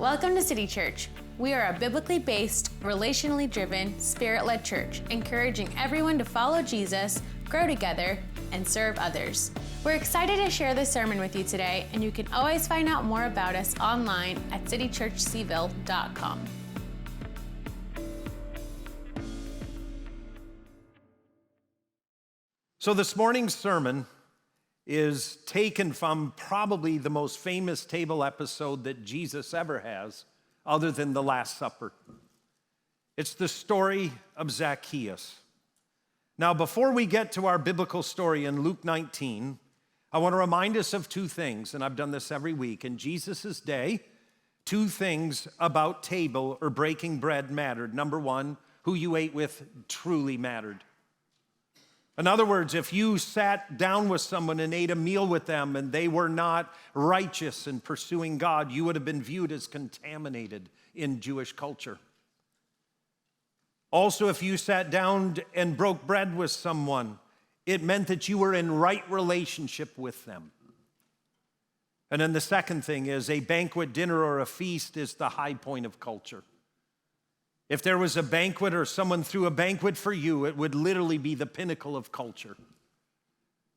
Welcome to City Church. We are a biblically based, relationally driven, spirit-led church, encouraging everyone to follow Jesus, grow together, and serve others. We're excited to share this sermon with you today, and you can always find out more about us online at citychurchcville.com. So this morning's sermon is taken from probably the most famous table episode that Jesus ever has, other than the Last Supper. It's the story of Zacchaeus. Now, before we get to our biblical story in Luke 19, I want to remind us of two things, and I've done this every week. In Jesus' day, two things about table or breaking bread mattered. Number one, who you ate with truly mattered. In other words, if you sat down with someone and ate a meal with them and they were not righteous in pursuing God, you would have been viewed as contaminated in Jewish culture. Also, if you sat down and broke bread with someone, it meant that you were in right relationship with them. And then the second thing is a banquet, dinner, or a feast is the high point of culture. If there was a banquet or someone threw a banquet for you, it would literally be the pinnacle of culture.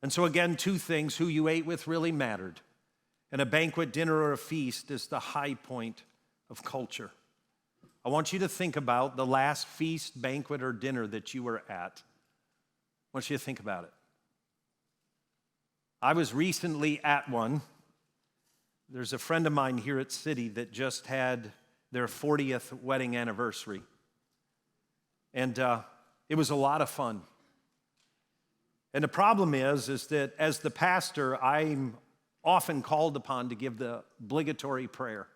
And so again, two things, who you ate with really mattered. And a banquet, dinner, or a feast is the high point of culture. I want you to think about the last feast, banquet, or dinner that you were at. I want you to think about it. I was recently at one. There's a friend of mine here at City that just had their 40th wedding anniversary. And it was a lot of fun. And the problem is that as the pastor, I'm often called upon to give the obligatory prayer,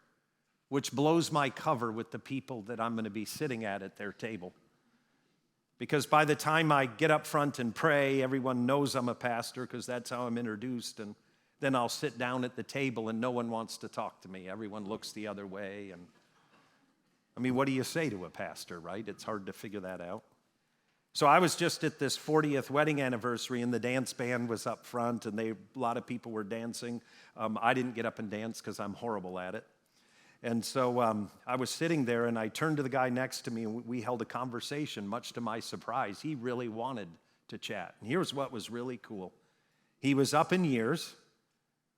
which blows my cover with the people that I'm going to be sitting at their table. Because by the time I get up front and pray, everyone knows I'm a pastor because that's how I'm introduced. And then I'll sit down at the table and no one wants to talk to me. Everyone looks the other way. And I mean, what do you say to a pastor, right? It's hard to figure that out. So I was just at this 40th wedding anniversary, and the dance band was up front, and a lot of people were dancing. I didn't get up and dance because I'm horrible at it. And so I was sitting there, and I turned to the guy next to me, and we held a conversation, much to my surprise. He really wanted to chat. And here's what was really cool. He was up in years,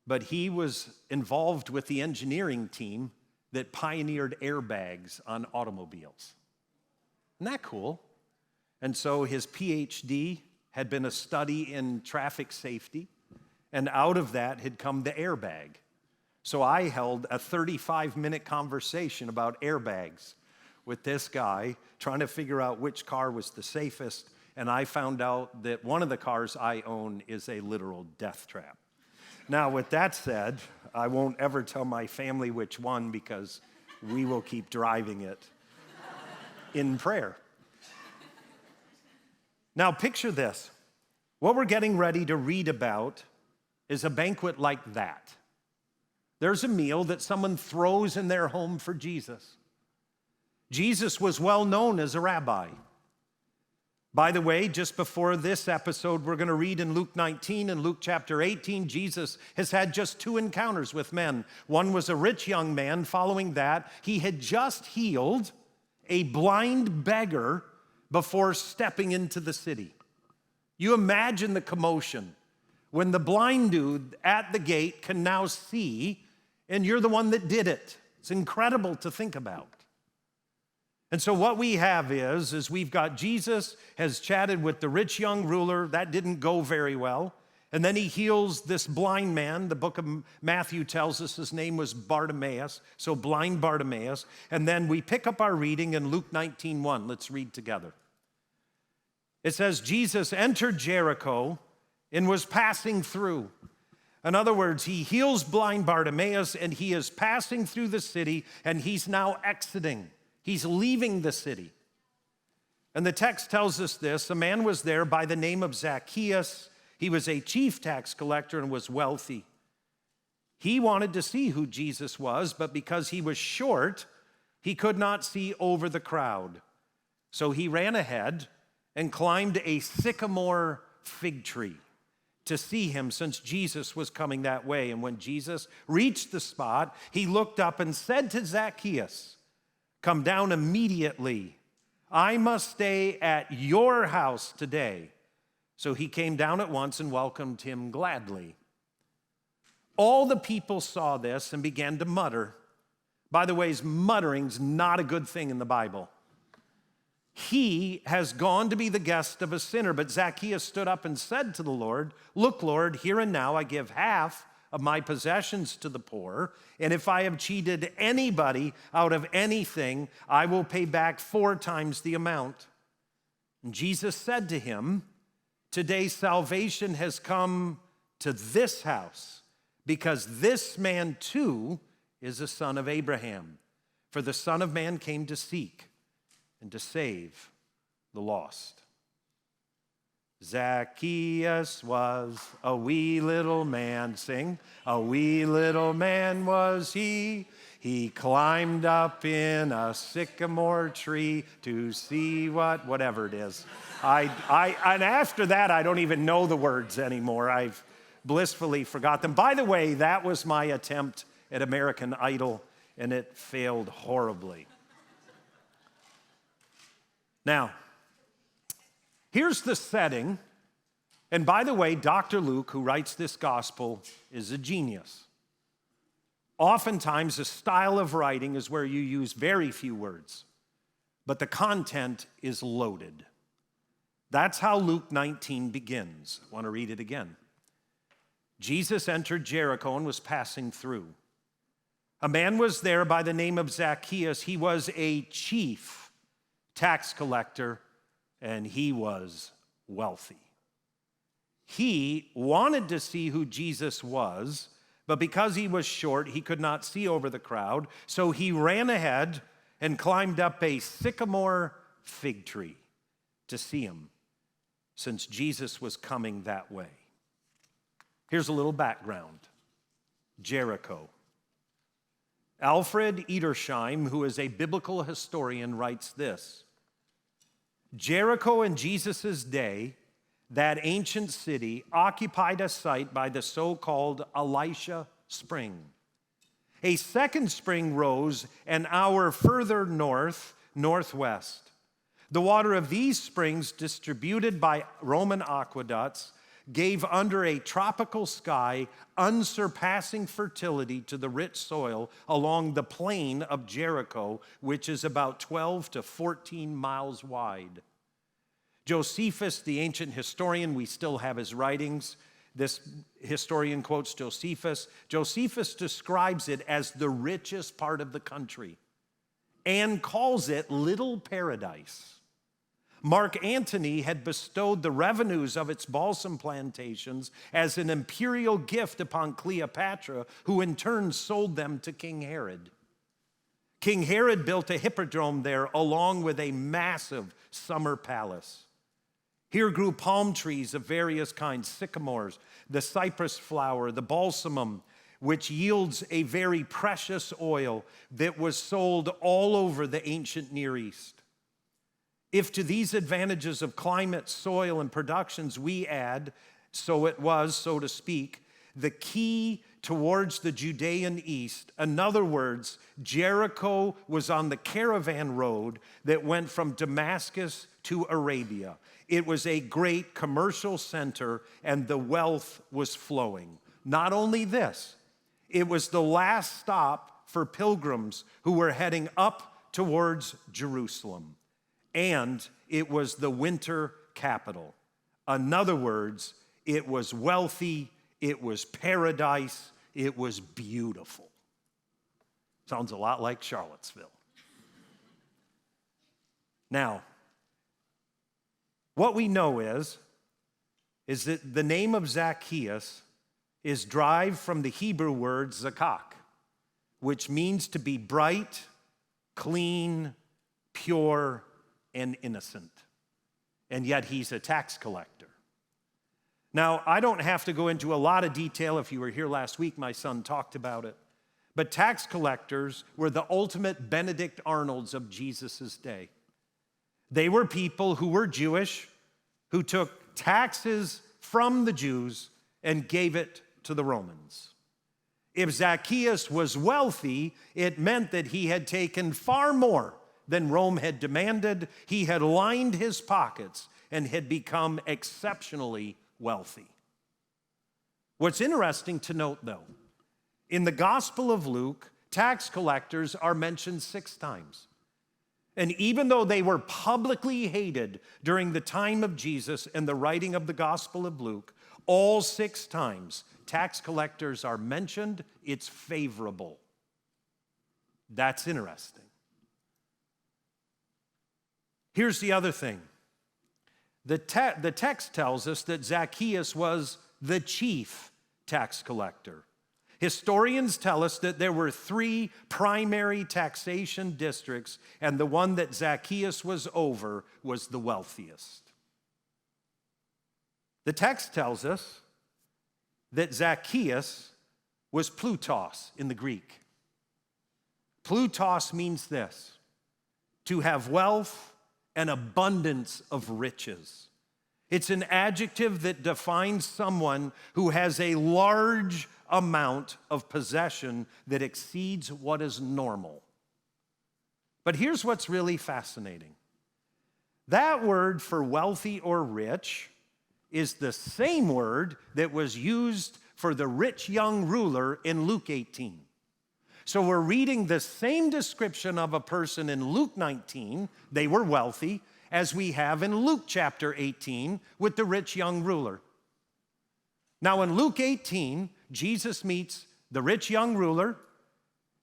but he was involved with the engineering team that pioneered airbags on automobiles. Isn't that cool? And so his PhD had been a study in traffic safety, and out of that had come the airbag. So I held a 35-minute conversation about airbags with this guy, trying to figure out which car was the safest, and I found out that one of the cars I own is a literal death trap. Now, with that said, I won't ever tell my family which one because we will keep driving it in prayer. Now, picture this. What we're getting ready to read about is a banquet like that. There's a meal that someone throws in their home for Jesus. Jesus was well known as a rabbi. By the way, just before this episode, we're going to read in Luke 19 and Luke chapter 18, Jesus has had just two encounters with men. One was a rich young man. Following that, he had just healed a blind beggar before stepping into the city. You imagine the commotion when the blind dude at the gate can now see, and you're the one that did it. It's incredible to think about. And so what we have is we've got Jesus has chatted with the rich young ruler. That didn't go very well. And then he heals this blind man. The book of Matthew tells us his name was Bartimaeus, so blind Bartimaeus. And then we pick up our reading in Luke 19:1. Let's read together. It says, Jesus entered Jericho and was passing through. In other words, he heals blind Bartimaeus, and he is passing through the city, and he's now exiting. He's leaving the city. And the text tells us this. A man was there by the name of Zacchaeus. He was a chief tax collector and was wealthy. He wanted to see who Jesus was, but because he was short, he could not see over the crowd. So he ran ahead and climbed a sycamore fig tree to see him since Jesus was coming that way. And when Jesus reached the spot, he looked up and said to Zacchaeus, "Come down immediately. I must stay at your house today." So he came down at once and welcomed him gladly. All the people saw this and began to mutter. By the way, muttering's not a good thing in the Bible. He has gone to be the guest of a sinner. But Zacchaeus stood up and said to the Lord, "Look, Lord, here and now I give half of my possessions to the poor, and if I have cheated anybody out of anything, I will pay back 4 times the amount." And Jesus said to him, "Today salvation has come to this house, because this man too is a son of Abraham. For the Son of Man came to seek and to save the lost." Zacchaeus was a wee little man. Sing. A wee little man was he. He climbed up in a sycamore tree to see whatever it is. And after that, I don't even know the words anymore. I've blissfully forgot them. By the way, that was my attempt at American Idol, and it failed horribly. Now, here's the setting. And by the way, Dr. Luke, who writes this gospel, is a genius. Oftentimes, a style of writing is where you use very few words, but the content is loaded. That's how Luke 19 begins. I want to read it again. Jesus entered Jericho and was passing through. A man was there by the name of Zacchaeus. He was a chief tax collector, and he was wealthy. He wanted to see who Jesus was, but because he was short, he could not see over the crowd, so he ran ahead and climbed up a sycamore fig tree to see him, since Jesus was coming that way. Here's a little background. Jericho. Alfred Edersheim, who is a biblical historian, writes this: Jericho in Jesus' day, that ancient city, occupied a site by the so-called Elisha Spring. A second spring rose an hour further northwest. The water of these springs, distributed by Roman aqueducts, gave under a tropical sky unsurpassing fertility to the rich soil along the plain of Jericho, which is about 12 to 14 miles wide. Josephus, the ancient historian, we still have his writings. This historian quotes Josephus. Josephus describes it as the richest part of the country and calls it Little Paradise. Mark Antony had bestowed the revenues of its balsam plantations as an imperial gift upon Cleopatra, who in turn sold them to King Herod. King Herod built a hippodrome there along with a massive summer palace. Here grew palm trees of various kinds, sycamores, the cypress flower, the balsamum, which yields a very precious oil that was sold all over the ancient Near East. If to these advantages of climate, soil, and productions we add, so it was, so to speak, the key towards the Judean East, in other words, Jericho was on the caravan road that went from Damascus to Arabia. It was a great commercial center, and the wealth was flowing. Not only this, it was the last stop for pilgrims who were heading up towards Jerusalem. And it was the winter capital. In other words, it was wealthy, it was paradise, it was beautiful. Sounds a lot like Charlottesville. Now, what we know is that the name of Zacchaeus is derived from the Hebrew word zakak, which means to be bright, clean, pure, and innocent. And yet he's a tax collector. Now, I don't have to go into a lot of detail. If you were here last week, my son talked about it. But tax collectors were the ultimate Benedict Arnolds of Jesus' day. They were people who were Jewish, who took taxes from the Jews and gave it to the Romans. If Zacchaeus was wealthy, it meant that he had taken far more than Rome had demanded. He had lined his pockets and had become exceptionally wealthy. What's interesting to note, though, in the Gospel of Luke, tax collectors are mentioned 6 times. And even though they were publicly hated during the time of Jesus and the writing of the Gospel of Luke, all 6 times tax collectors are mentioned. It's favorable. That's interesting. Here's the other thing. The text tells us that Zacchaeus was the chief tax collector. Historians tell us that there were 3 primary taxation districts, and the one that Zacchaeus was over was the wealthiest. The text tells us that Zacchaeus was Plutos in the Greek. Plutos means this: to have wealth and abundance of riches. It's an adjective that defines someone who has a large amount of possession that exceeds what is normal. But here's what's really fascinating. That word for wealthy or rich is the same word that was used for the rich young ruler in Luke 18. So we're reading the same description of a person in Luke 19, they were wealthy, as we have in Luke chapter 18 with the rich young ruler. Now in Luke 18, Jesus meets the rich young ruler.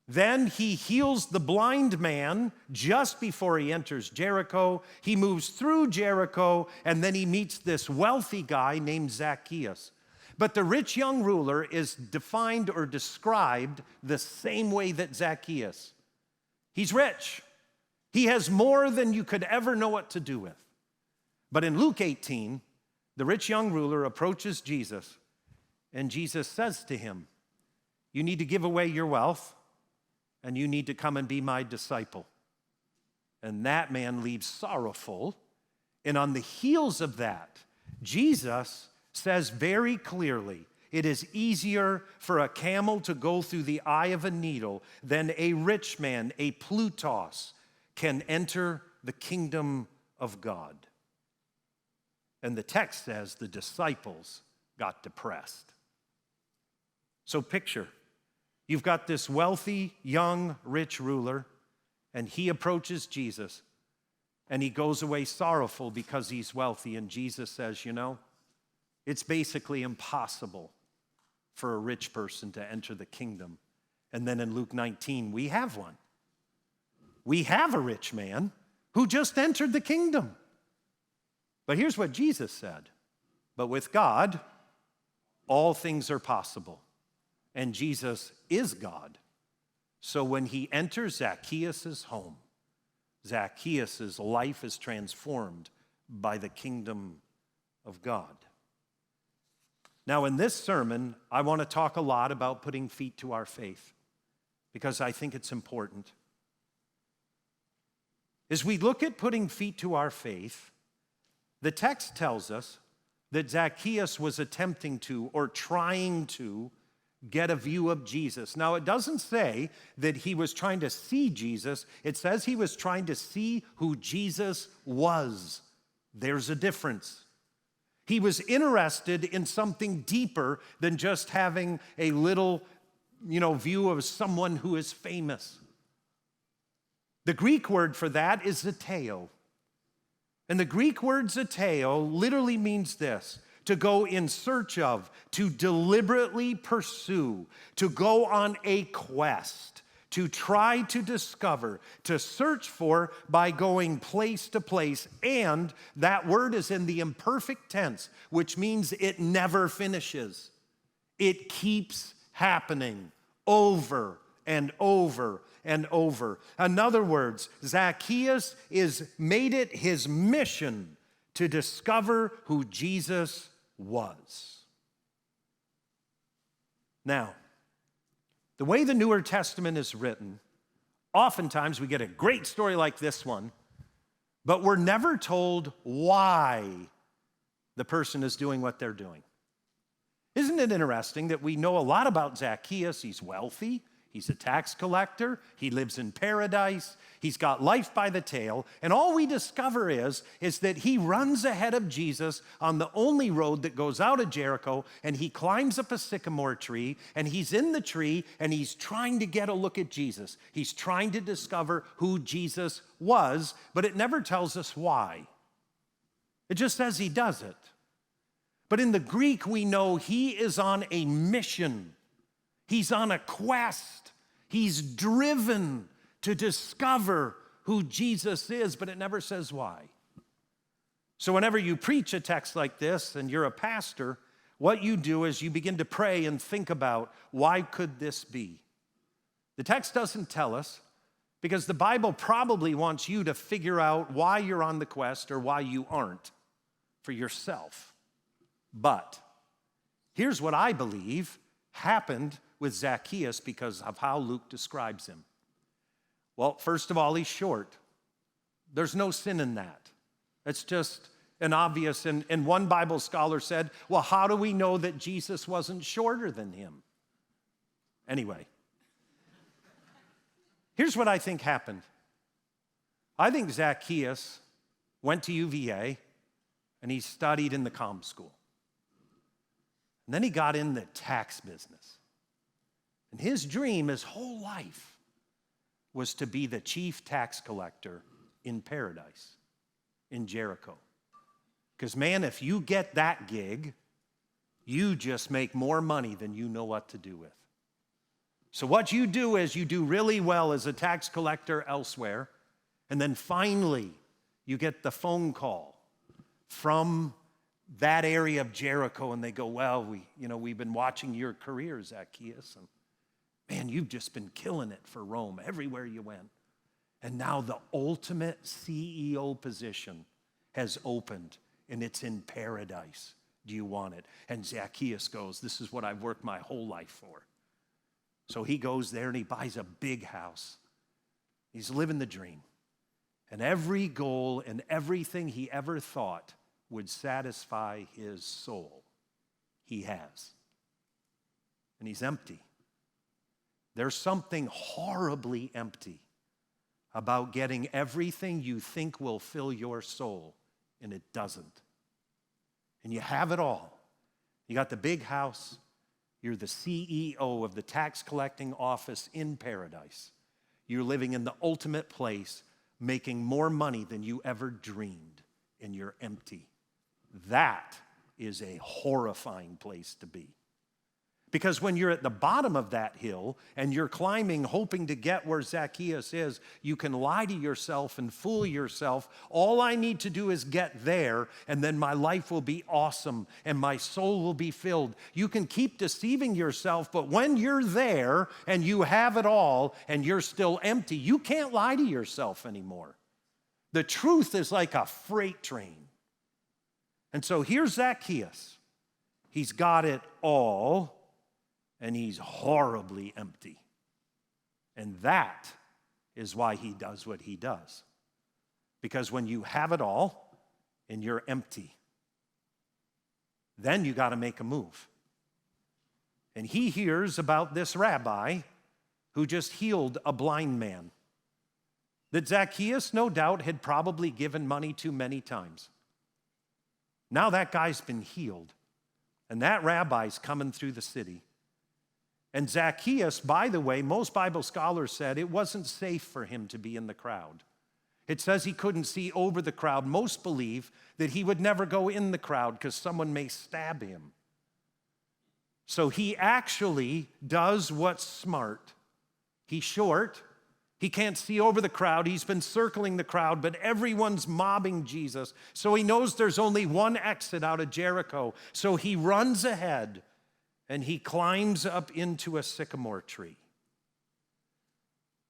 Then he heals the blind man just before he enters Jericho. He moves through Jericho, and then he meets this wealthy guy named Zacchaeus. But the rich young ruler is defined or described the same way that Zacchaeus. He's rich. He has more than you could ever know what to do with. But in Luke 18, the rich young ruler approaches Jesus, and Jesus says to him, "You need to give away your wealth, and you need to come and be my disciple." And that man leaves sorrowful. And on the heels of that, Jesus says very clearly, it is easier for a camel to go through the eye of a needle than a rich man, a Plutos, can enter the kingdom of God. And the text says the disciples got depressed. So picture, you've got this wealthy, young, rich ruler, and he approaches Jesus, and he goes away sorrowful because he's wealthy. And Jesus says, you know, it's basically impossible for a rich person to enter the kingdom. And then in Luke 19, we have one. We have a rich man who just entered the kingdom. But here's what Jesus said. But with God, all things are possible. And Jesus is God. So when he enters Zacchaeus' home, Zacchaeus' life is transformed by the kingdom of God. Now, in this sermon, I want to talk a lot about putting feet to our faith because I think it's important. As we look at putting feet to our faith, the text tells us that Zacchaeus was attempting to or trying to get a view of Jesus. Now, it doesn't say that he was trying to see Jesus. It says he was trying to see who Jesus was. There's a difference. He was interested in something deeper than just having a little, view of someone who is famous. The Greek word for that is zeteo. And the Greek word zeteo literally means this: to go in search of, to deliberately pursue, to go on a quest, to try to discover, to search for by going place to place. And that word is in the imperfect tense, which means it never finishes. It keeps happening over and over and over. In other words, Zacchaeus made it his mission to discover who Jesus was. Now, the way the Newer Testament is written, oftentimes we get a great story like this one, but we're never told why the person is doing what they're doing. Isn't it interesting that we know a lot about Zacchaeus? He's wealthy. He's a tax collector. He lives in paradise. He's got life by the tail. And all we discover is that he runs ahead of Jesus on the only road that goes out of Jericho, and he climbs up a sycamore tree, and he's in the tree, and he's trying to get a look at Jesus. He's trying to discover who Jesus was, but it never tells us why. It just says he does it. But in the Greek, we know he is on a mission. He's on a quest. He's driven to discover who Jesus is, but it never says why. So whenever you preach a text like this and you're a pastor, what you do is you begin to pray and think about, why could this be? The text doesn't tell us, because the Bible probably wants you to figure out why you're on the quest or why you aren't for yourself. But here's what I believe happened with Zacchaeus because of how Luke describes him. Well, first of all, he's short. There's no sin in that. It's just an obvious, and one Bible scholar said, well, how do we know that Jesus wasn't shorter than him? Anyway, here's what I think happened. I think Zacchaeus went to UVA and he studied in the comm school. And then he got in the tax business. And his dream, his whole life, was to be the chief tax collector in paradise, in Jericho. Because, man, if you get that gig, you just make more money than you know what to do with. So what you do is you do really well as a tax collector elsewhere, and then finally you get the phone call from that area of Jericho, and they go, well, we've been watching your career, Zacchaeus, and man, you've just been killing it for Rome everywhere you went. And now the ultimate CEO position has opened, and it's in paradise. Do you want it? And Zacchaeus goes, this is what I've worked my whole life for. So he goes there and he buys a big house. He's living the dream. And every goal and everything he ever thought would satisfy his soul, he has. And he's empty. There's something horribly empty about getting everything you think will fill your soul, and it doesn't. And you have it all. You got the big house. You're the CEO of the tax collecting office in paradise. You're living in the ultimate place, making more money than you ever dreamed, and you're empty. That is a horrifying place to be. Because when you're at the bottom of that hill and you're climbing, hoping to get where Zacchaeus is, you can lie to yourself and fool yourself. All I need to do is get there, and then my life will be awesome and my soul will be filled. You can keep deceiving yourself, but when you're there and you have it all and you're still empty, you can't lie to yourself anymore. The truth is like a freight train. And so here's Zacchaeus. He's got it all, and he's horribly empty. And that is why he does what he does. Because when you have it all and you're empty, then you got to make a move. And he hears about this rabbi who just healed a blind man that Zacchaeus, no doubt, had probably given money to many times. Now that guy's been healed, and that rabbi's coming through the city. And Zacchaeus, by the way, most Bible scholars said it wasn't safe for him to be in the crowd. It says he couldn't see over the crowd. Most believe that he would never go in the crowd because someone may stab him. So he actually does what's smart. He's short. He can't see over the crowd. He's been circling the crowd, but everyone's mobbing Jesus. So he knows there's only one exit out of Jericho. So he runs ahead and he climbs up into a sycamore tree.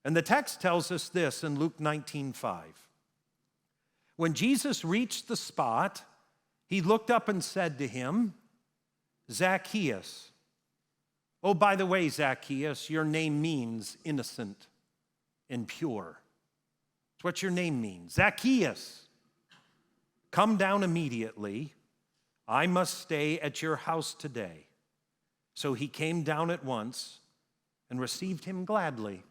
And the text tells us this in Luke 19:5. When Jesus reached the spot, he looked up and said to him, Zacchaeus. Oh, by the way, Zacchaeus, your name means innocent and pure. It's what your name means. Zacchaeus, come down immediately. I must stay at your house today. So he came down at once and received him gladly.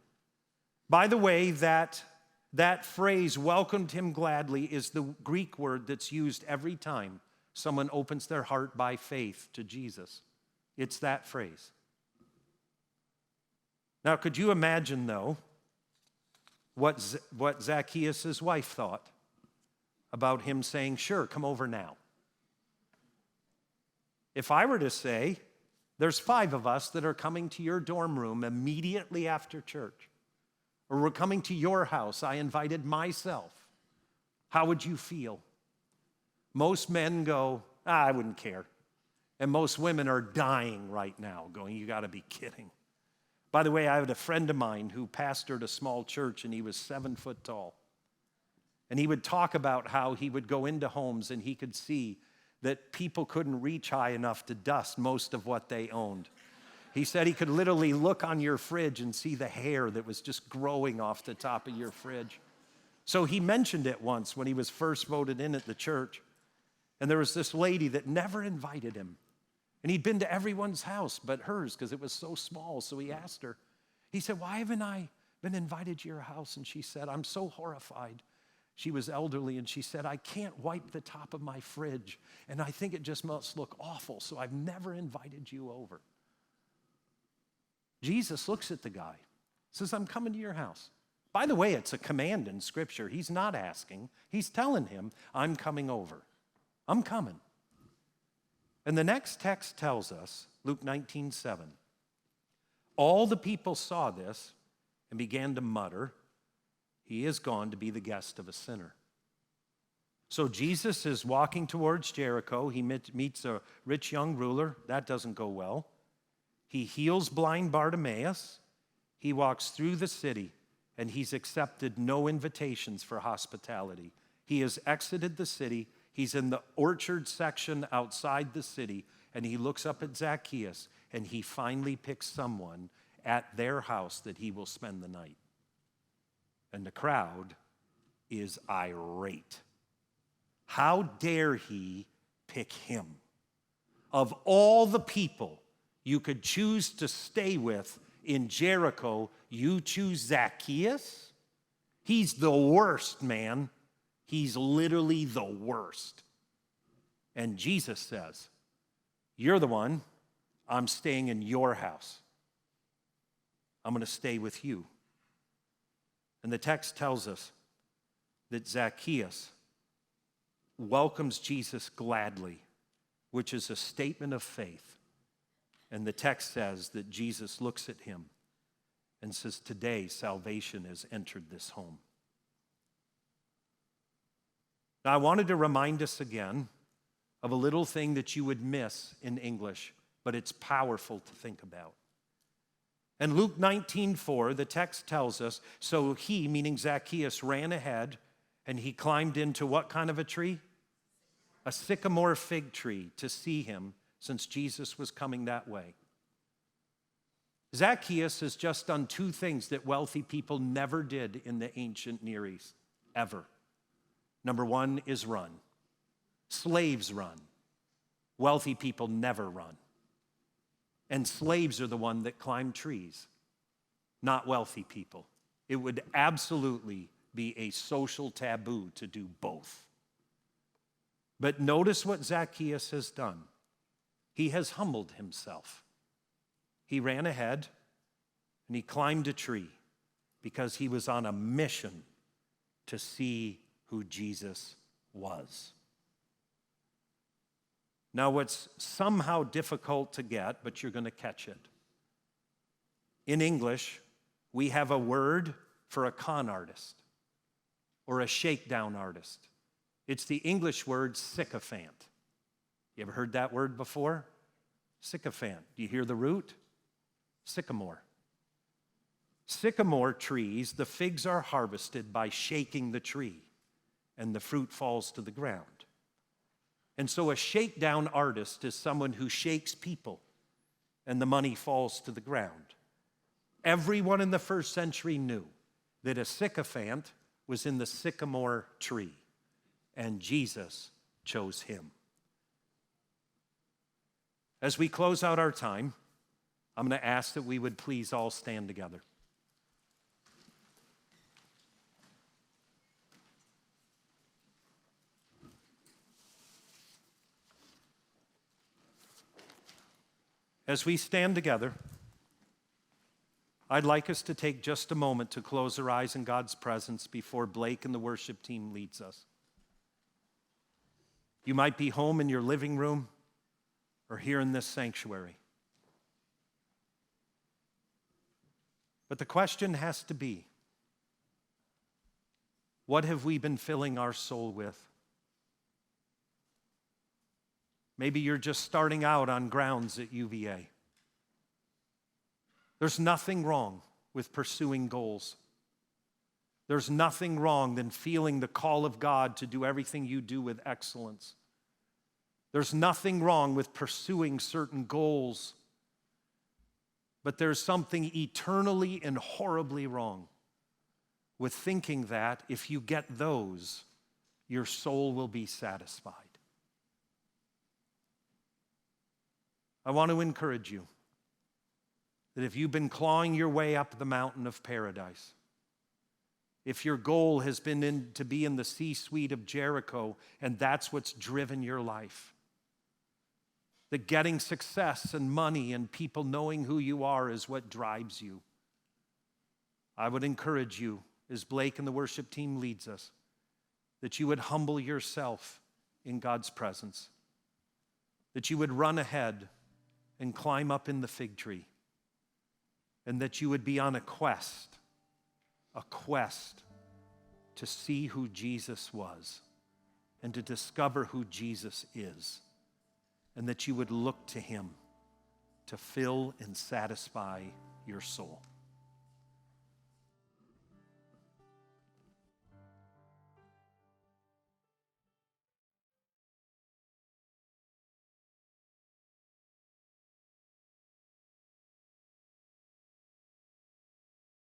By the way, that phrase, welcomed him gladly, is the Greek word that's used every time someone opens their heart by faith to Jesus. It's that phrase. Now, could you imagine, though, what Zacchaeus' wife thought about him saying, sure, come over now? If I were to say, there's 5 of us that are coming to your dorm room immediately after church, or we're coming to your house, I invited myself, how would you feel? Most men go, I wouldn't care. And most women are dying right now, going, you got to be kidding. By the way, I had a friend of mine who pastored a small church, and he was 7 foot tall. And he would talk about how he would go into homes and he could see that people couldn't reach high enough to dust most of what they owned. He said he could literally look on your fridge and see the hair that was just growing off the top of your fridge. So he mentioned it once when he was first voted in at the church. And there was this lady that never invited him. And he'd been to everyone's house but hers because it was so small. So he asked her, he said, why haven't I been invited to your house? And she said, I'm so horrified. She was elderly, and she said, I can't wipe the top of my fridge, and I think it just must look awful, so I've never invited you over. Jesus looks at the guy, says, I'm coming to your house. By the way, it's a command in Scripture. He's not asking. He's telling him, I'm coming over. I'm coming. And the next text tells us, Luke 19:7, all the people saw this and began to mutter, he is gone to be the guest of a sinner. So Jesus is walking towards Jericho. He meets a rich young ruler. That doesn't go well. He heals blind Bartimaeus. He walks through the city, and he's accepted no invitations for hospitality. He has exited the city. He's in the orchard section outside the city, and he looks up at Zacchaeus, and he finally picks someone at their house that he will spend the night. And the crowd is irate. How dare he pick him? Of all the people you could choose to stay with in Jericho, you choose Zacchaeus? He's the worst, man. He's literally the worst. And Jesus says, you're the one. I'm staying in your house. I'm going to stay with you. And the text tells us that Zacchaeus welcomes Jesus gladly, which is a statement of faith. And the text says that Jesus looks at him and says, today salvation has entered this home. Now, I wanted to remind us again of a little thing that you would miss in English, but it's powerful to think about. In Luke 19:4, the text tells us, so he, meaning Zacchaeus, ran ahead and he climbed into what kind of a tree? A sycamore fig tree to see him, since Jesus was coming that way. Zacchaeus has just done 2 things that wealthy people never did in the ancient Near East, ever. Number 1 is run. Slaves run. Wealthy people never run. And slaves are the one that climb trees, not wealthy people. It would absolutely be a social taboo to do both. But notice what Zacchaeus has done. He has humbled himself. He ran ahead and he climbed a tree because he was on a mission to see who Jesus was. Now, what's somehow difficult to get, but you're going to catch it. In English, we have a word for a con artist or a shakedown artist. It's the English word sycophant. You ever heard that word before? Sycophant. Do you hear the root? Sycamore. Sycamore trees, the figs are harvested by shaking the tree, and the fruit falls to the ground. And so a shakedown artist is someone who shakes people and the money falls to the ground. Everyone in the first century knew that a sycophant was in the sycamore tree, and Jesus chose him. As we close out our time, I'm going to ask that we would please all stand together. As we stand together, I'd like us to take just a moment to close our eyes in God's presence before Blake and the worship team leads us. You might be home in your living room or here in this sanctuary. But the question has to be, what have we been filling our soul with? Maybe you're just starting out on grounds at UVA. There's nothing wrong with pursuing goals. There's nothing wrong than feeling the call of God to do everything you do with excellence. There's nothing wrong with pursuing certain goals. But there's something eternally and horribly wrong with thinking that if you get those, your soul will be satisfied. I want to encourage you that if you've been clawing your way up the mountain of paradise, if your goal has been to be in the C-suite of Jericho and that's what's driven your life, that getting success and money and people knowing who you are is what drives you, I would encourage you, as Blake and the worship team leads us, that you would humble yourself in God's presence, that you would run ahead and climb up in the fig tree, and that you would be on a quest to see who Jesus was and to discover who Jesus is, and that you would look to him to fill and satisfy your soul.